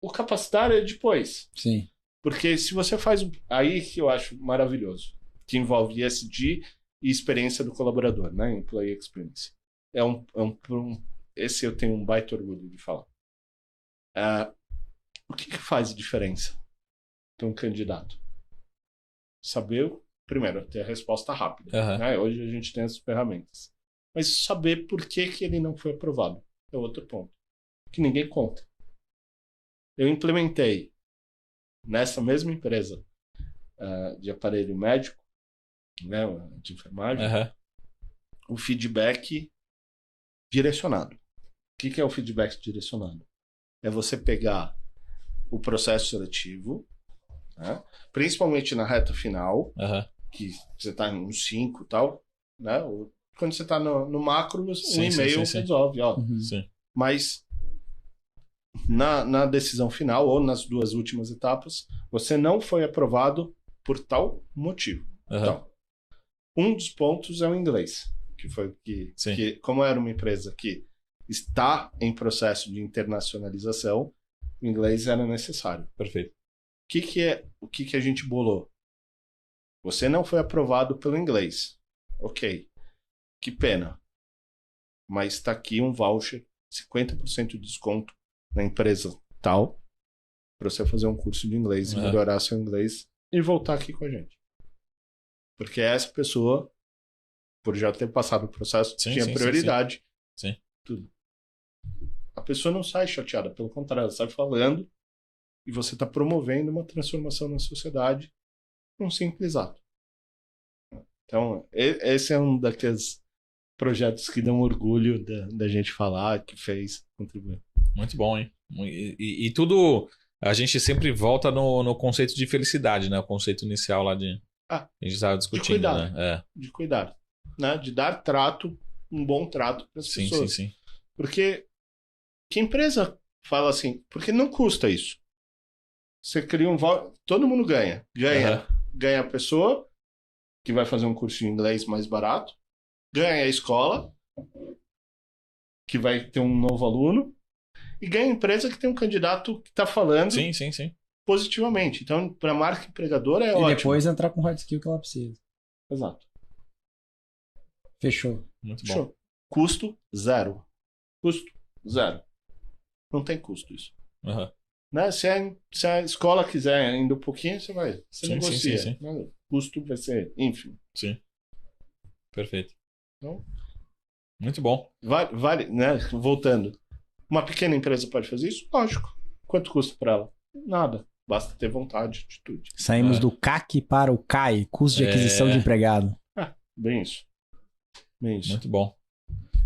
O capacitar é depois. Sim. Porque se você faz... Aí que eu acho maravilhoso, que envolve ESG e experiência do colaborador, né? Employee Experience. Esse eu tenho um baita orgulho de falar. O que faz diferença para um candidato? Saber, primeiro, ter a resposta rápida. Né? Hoje a gente tem essas ferramentas. Mas saber por que ele não foi aprovado é outro ponto. Que ninguém conta. Eu implementei nessa mesma empresa de aparelho médico, né, de enfermagem, o feedback direcionado. O que é o feedback direcionado? É você pegar o processo seletivo, né, principalmente na reta final, que você está em 5 e tal, né, quando você está no macro, um e-mail resolve. Mas na decisão final ou nas 2 últimas etapas, você não foi aprovado por tal motivo. Então, um dos pontos é o inglês, que foi que como era uma empresa que está em processo de internacionalização, o inglês era necessário. Perfeito. O que a gente bolou? Você não foi aprovado pelo inglês. Ok. Que pena. Mas está aqui um voucher, 50% de desconto na empresa tal, para você fazer um curso de inglês e melhorar seu inglês e voltar aqui com a gente. Porque essa pessoa, por já ter passado o processo, tinha prioridade. Sim. Tudo. A pessoa não sai chateada, pelo contrário, ela sai falando e você está promovendo uma transformação na sociedade com um simples ato. Então, esse é um daqueles projetos que dão orgulho da gente falar, que fez, contribuir. Muito bom, hein? E tudo, a gente sempre volta no conceito de felicidade, né? O conceito inicial lá de... a gente estava discutindo, de cuidar, né? De cuidar, né? De dar trato, um bom trato para as pessoas. Sim. Porque que empresa fala assim, porque não custa isso. Você cria todo mundo ganha. Ganha a pessoa que vai fazer um curso de inglês mais barato, ganha a escola que vai ter um novo aluno e ganha a empresa que tem um candidato que está falando positivamente. Então, para a marca empregadora é ótimo. E depois entrar com o hard skill que ela precisa. Exato. Fechou. Muito bom. Custo zero. Não tem custo isso. Né? Se a escola quiser ainda um pouquinho, você negocia. Sim. O custo vai ser ínfimo. Sim. Perfeito. Então, muito bom. Vale, né? Voltando. Uma pequena empresa pode fazer isso? Lógico. Quanto custa para ela? Nada. Basta ter vontade, atitude. Saímos do CAC para o CAI, custo de aquisição de empregado. Bem isso. Muito bom.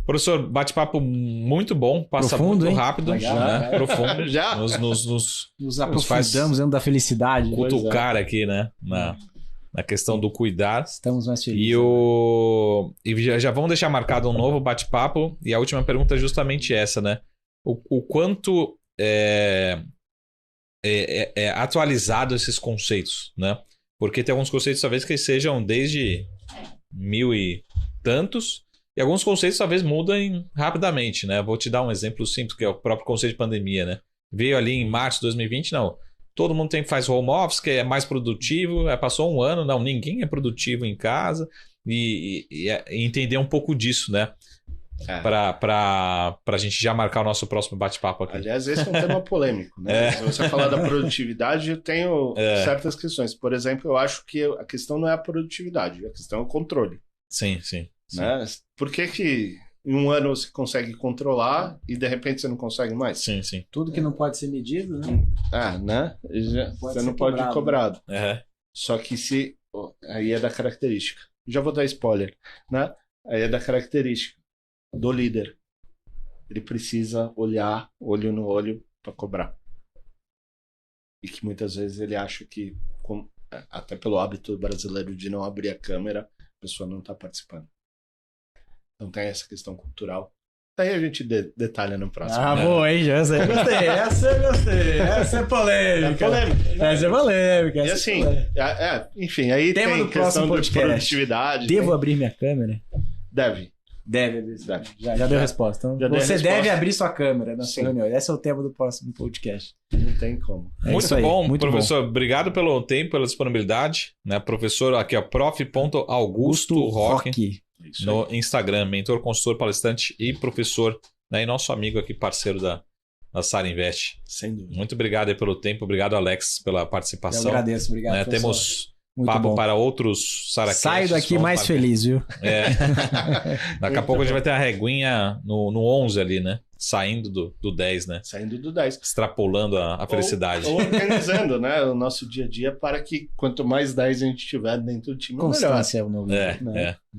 Professor, bate-papo muito bom, passa profundo, muito hein? rápido. Legal, né? Profundo. Já. Nos aprofundamos dentro da felicidade. Cutucar aqui, né? Na questão do cuidar. Estamos mais felizes. E já vamos deixar marcado um novo bate-papo. E a última pergunta é justamente essa, né? O quanto é atualizado esses conceitos, né? Porque tem alguns conceitos, talvez, que sejam desde 1000 e tantos, e alguns conceitos, talvez, mudem rapidamente, né? Vou te dar um exemplo simples, que é o próprio conceito de pandemia, né? Veio ali em março de 2020, não. Todo mundo faz home office, que é mais produtivo. Passou um ano, não, ninguém é produtivo em casa. E entender um pouco disso, né? Para a gente já marcar o nosso próximo bate-papo aqui. Aliás, esse é um tema polêmico, né? Se você falar da produtividade, eu tenho certas questões. Por exemplo, eu acho que a questão não é a produtividade, a questão é o controle. Sim. Né? Por que Em um ano você consegue controlar e de repente você não consegue mais. Sim, sim. Tudo que não pode ser medido, né? Né? Você não pode ir cobrado. Uhum. Só que se... Aí é da característica. Já vou dar spoiler, né? Aí é da característica do líder. Ele precisa olhar olho no olho para cobrar. E que muitas vezes ele acha que, até pelo hábito brasileiro de não abrir a câmera, a pessoa não está participando. Então tem essa questão cultural. Daí a gente detalha no próximo. Boa, hein, já sei. Gostei. Essa eu gostei. Essa é polêmica. Essa é polêmica. E assim, enfim, aí tema tem do próximo questão podcast. de produtividade. Devo abrir minha câmera? Deve. Já deu a resposta. Então, você deve abrir sua câmera na sua reunião. Esse é o tema do próximo podcast. Não tem como. Muito bom, muito professor. Bom. Obrigado pelo tempo, pela disponibilidade. Né? Professor, aqui é prof.augusto Roque. No Instagram, mentor, consultor, palestrante e professor, né? E nosso amigo aqui, parceiro da Sara Invest. Sem dúvida. Muito obrigado aí pelo tempo, obrigado, Alex, pela participação. Eu agradeço, obrigado. Né? Temos papo para outros SaraCasts. Saio daqui mais feliz, viu? Daqui a pouco a gente vai ter a reguinha no 11 ali, né? Saindo do 10, né? Saindo do 10. Extrapolando a felicidade. Ou organizando, né? O nosso dia a dia para que quanto mais 10 a gente tiver dentro do time, constância é o nome.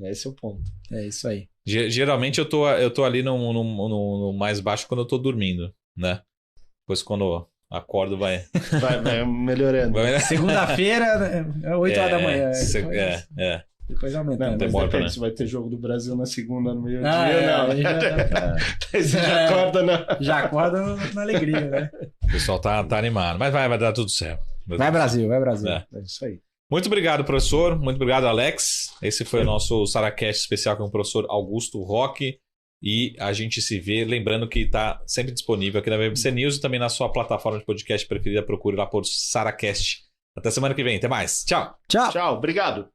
Esse é o ponto. É isso aí. Geralmente eu tô ali no mais baixo quando eu tô dormindo, né? Depois quando acordo vai melhorando. Segunda-feira, 8 horas da manhã. Depois aumenta. Demora, se vai ter jogo do Brasil na segunda, no meio-dia, não. Aí você já acorda Já acorda na alegria, né? O pessoal tá animado. Mas vai dar tudo certo. Vai Brasil. É isso aí. Muito obrigado, professor. Muito obrigado, Alex. Esse foi o nosso SaraCast especial com o professor Augusto Roque. E a gente se vê, lembrando que está sempre disponível aqui na BBC News e também na sua plataforma de podcast preferida. Procure lá por SaraCast. Até semana que vem. Até mais. Tchau. Tchau. Obrigado.